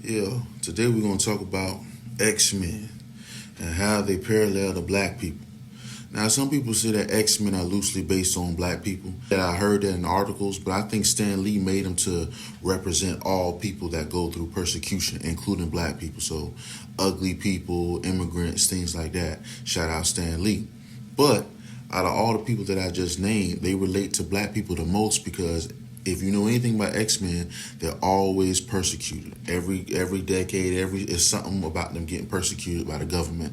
Yeah, today we're going to talk about X-Men and how they parallel to black people. Now, some people say that X-Men are loosely based on black people. Yeah, I heard that in articles, but I think Stan Lee made them to represent all people that go through persecution, including black people. So, ugly people, immigrants, things like that. Shout out Stan Lee. But out of all the people that I just named, they relate to black people the most because if you know anything about X-Men, they're always persecuted. Every decade, it's something about them getting persecuted by the government.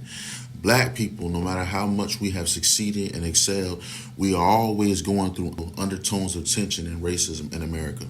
Black people, no matter how much we have succeeded and excelled, we are always going through undertones of tension and racism in America.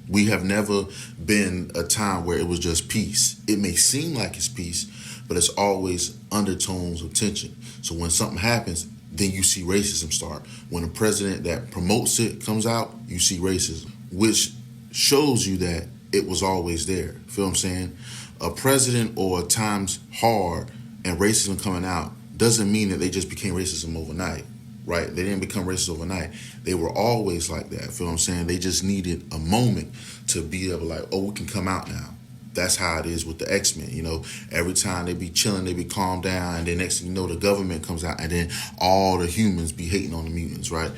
We have never been a time where it was just peace. It may seem like it's peace, but it's always undertones of tension. So when something happens, then you see racism start. When a president that promotes it comes out, you see racism, which shows you that it was always there. Feel what I'm saying? A president or times hard and racism coming out doesn't mean that they just became racism overnight, right? They didn't become racist overnight. They were always like that. Feel what I'm saying? They just needed a moment to be able to like, oh, we can come out now. That's how it is with the X-Men. You know, every time they be chilling, they be calmed down, and then next thing you know, the government comes out, and then all the humans be hating on the mutants, right?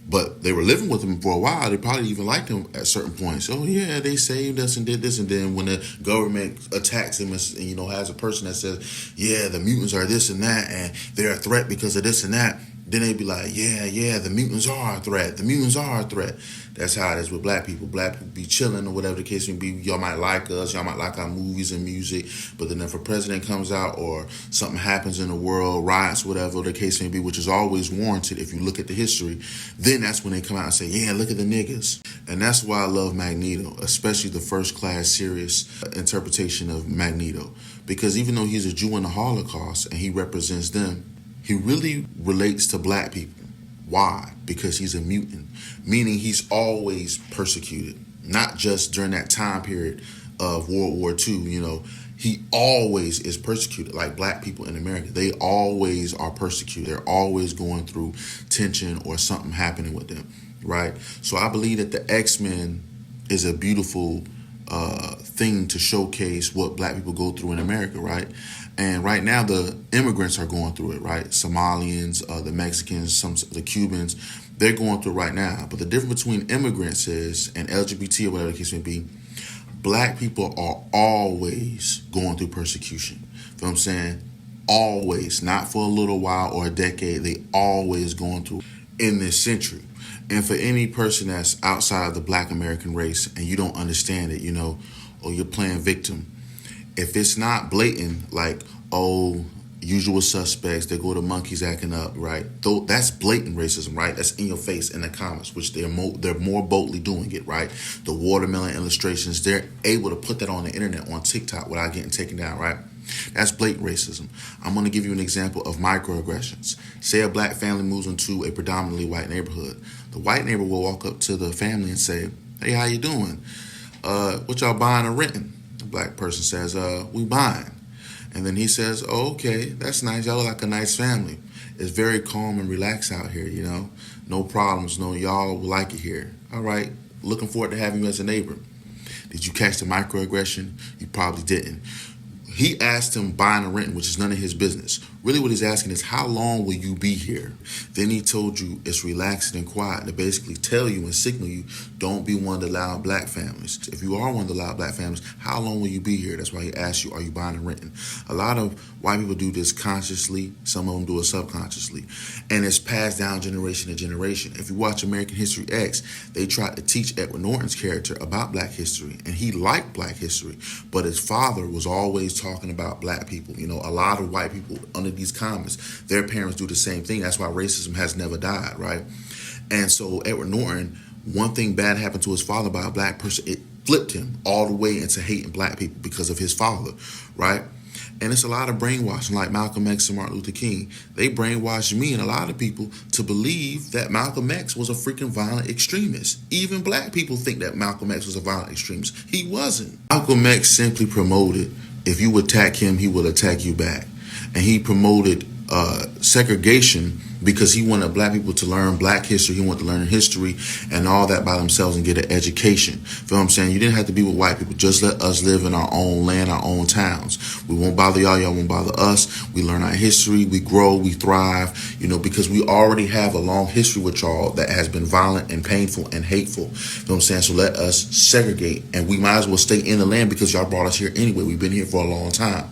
But they were living with them for a while. They probably even liked them at certain points. Oh yeah, they saved us and did this, and then when the government attacks them, and you know, has a person that says, yeah, the mutants are this and that, and they're a threat because of this and that. Then they'd be like, yeah, the mutants are a threat. The mutants are a threat. That's how it is with black people. Black people be chilling or whatever the case may be. Y'all might like us. Y'all might like our movies and music. But then if a president comes out or something happens in the world, riots, whatever the case may be, which is always warranted if you look at the history, then that's when they come out and say, yeah, look at the niggas. And that's why I love Magneto, especially the first class serious interpretation of Magneto. Because even though he's a Jew in the Holocaust and he represents them, he really relates to black people. Why? Because he's a mutant, meaning he's always persecuted, not just during that time period of World War II. You know, he always is persecuted, like black people in America. They always are persecuted. They're always going through tension or something happening with them, right? So I believe that the X-Men is a beautiful thing to showcase what black people go through in America, right? And right now, the immigrants are going through it, right? Somalians, the Mexicans, the Cubans, they're going through it right now. But the difference between immigrants and LGBT or whatever the case may be, black people are always going through persecution. You know what I'm saying? Always, not for a little while or a decade. They always going through in this century. And for any person that's outside of the black American race and you don't understand it, you know, or you're playing victim, if it's not blatant, like, oh, usual suspects, they go to monkeys acting up, right? Though that's blatant racism, right? That's in your face in the comments, which they're more boldly doing it, right? The watermelon illustrations, they're able to put that on the internet, on TikTok, without getting taken down, right? That's blatant racism. I'm going to give you an example of microaggressions. Say a black family moves into a predominantly white neighborhood. The white neighbor will walk up to the family and say, hey, how you doing? What y'all buying or renting? The black person says, we buying. And then he says, oh, okay, that's nice. Y'all look like a nice family. It's very calm and relaxed out here, you know. No problems, no, y'all like it here. All right, looking forward to having you as a neighbor. Did you catch the microaggression? You probably didn't. He asked him buying or renting, which is none of his business. Really what he's asking is, how long will you be here? Then he told you it's relaxing and quiet to basically tell you and signal you, don't be one of the loud black families. If you are one of the loud black families, how long will you be here? That's why he asked you, are you buying or renting? A lot of white people do this consciously. Some of them do it subconsciously. And it's passed down generation to generation. If you watch American History X, they tried to teach Edward Norton's character about black history. And he liked black history. But his father was always talking about black people. You know, a lot of white people under these comments, their parents do the same thing. That's why racism has never died, right? And so Edward Norton, one thing bad happened to his father by a black person, it flipped him all the way into hating black people because of his father, right? And it's a lot of brainwashing, like Malcolm X and Martin Luther King. They brainwashed me and a lot of people to believe that Malcolm X was a freaking violent extremist. Even black people think that Malcolm X was a violent extremist. He wasn't. Malcolm X simply promoted, if you attack him, he will attack you back. And he promoted segregation because he wanted black people to learn black history. He wanted to learn history and all that by themselves and get an education. Feel what I'm saying? You didn't have to be with white people. Just let us live in our own land, our own towns. We won't bother y'all. Y'all won't bother us. We learn our history. We grow. We thrive. Because we already have a long history with y'all that has been violent and painful and hateful. Feel what I'm saying? So let us segregate, and we might as well stay in the land because y'all brought us here anyway. We've been here for a long time.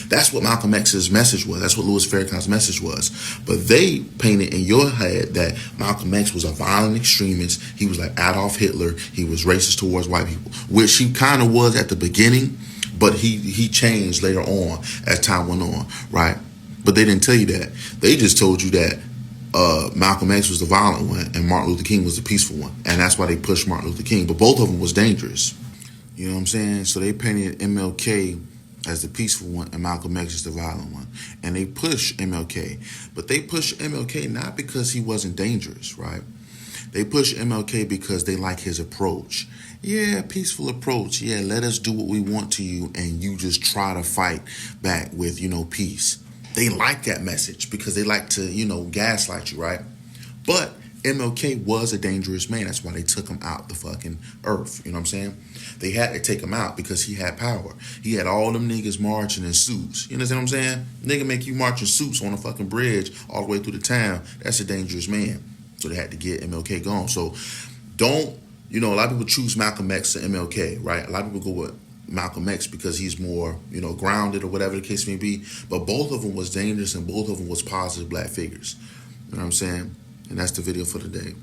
That's what Malcolm X's message was. That's what Louis Farrakhan's message was. But they painted in your head that Malcolm X was a violent extremist. He was like Adolf Hitler. He was racist towards white people, which he kind of was at the beginning, but he changed later on as time went on, right? But they didn't tell you that. They just told you that Malcolm X was the violent one and Martin Luther King was the peaceful one. And that's why they pushed Martin Luther King. But both of them was dangerous. You know what I'm saying? So they painted MLK as the peaceful one and Malcolm X is the violent one. And they push MLK. But they push MLK not because he wasn't dangerous, right? They push MLK because they like his approach. Yeah, peaceful approach. Yeah, let us do what we want to you and you just try to fight back with, peace. They like that message because they like to, gaslight you, right? But MLK was a dangerous man. That's why they took him out the fucking earth. You know what I'm saying? They had to take him out because he had power. He had all them niggas marching in suits. You understand what I'm saying? Nigga make you march in suits on a fucking bridge all the way through the town. That's a dangerous man. So they had to get MLK gone. So don't, a lot of people choose Malcolm X to MLK, right? A lot of people go with Malcolm X because he's more, grounded or whatever the case may be. But both of them was dangerous and both of them was positive black figures. You know what I'm saying? And that's the video for today.